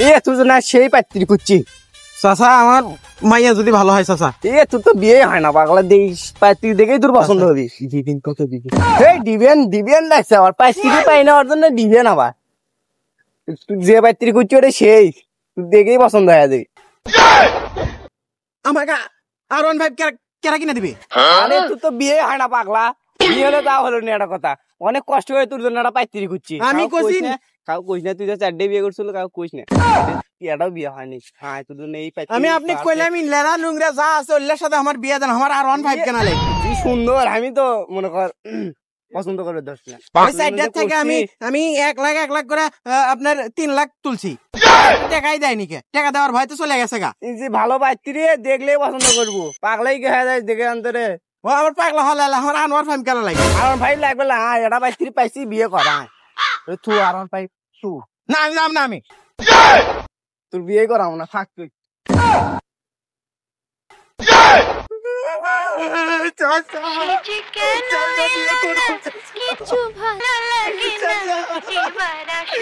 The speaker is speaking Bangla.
এ তুই না সেই পাত্রী খুঁজছি চাচা আমার মাইয়া যদি ভালো হয় চাচা। এ তোর তো বিয়ে হয় না পাগলা, দেখিস পাত্রী দেখেই তোর পছন্দ হবে। দিবেন কত দিবেন? এই ডিবেন লাগছে আবার, পাত্রী পাই না ওর জন্য ডিবেন আবার। তুই যে পাত্রী খুঁজছি ওটা সেই, তুই দেখেই পছন্দ হয়ে যাবে। আমাকে R15 কেরা কিনে দিবে? আরে তোর তো বিয়ে হয় না পাগলা, বিয়ে হলে তা হলো না, একটা কথা অনেক কষ্ট করে তোর জন্য একটা পাত্রী খুঁজছি। আমি কইছি কাউ কইস না, তুই তো 4 বিয়ে করছিল, কাউ কইস না এটাও বিয়ে হয়নি। হ্যাঁ তোর জন্য এই পাত্রী আমি আপনি কইলাম লেরা নুংরা যা আছে ওইলার সাথে আমার বিয়ে দেন, আমার R15 কেনা লাগে। কি সুন্দর, আমি তো মনে কর পছন্দ করে দোষ না। ওই সাইডটার থেকে আমি 1 লাখ করে আপনার 3 লাখ তুলছি, টাকাই দেয়নি কে, টাকা দেওয়ার ভয় তো চলে গেছে গা। এই যে ভালো পাত্রী দেখলেই পছন্দ করবো, পাগলাই কে হয়ে যায় দেখে অন্তরে। ও আমার পাগলা হলে আমার R15 কেনা লাগে। আমার ভাই লাগবে না, এটা পাত্রী পাইছি বিয়ে করা। তুই R15 তুই না আমি যাম না, আমি তোর বিয়ে করাও না, থাক তুই। কিছু ভালো লাগে না, এবার আসো।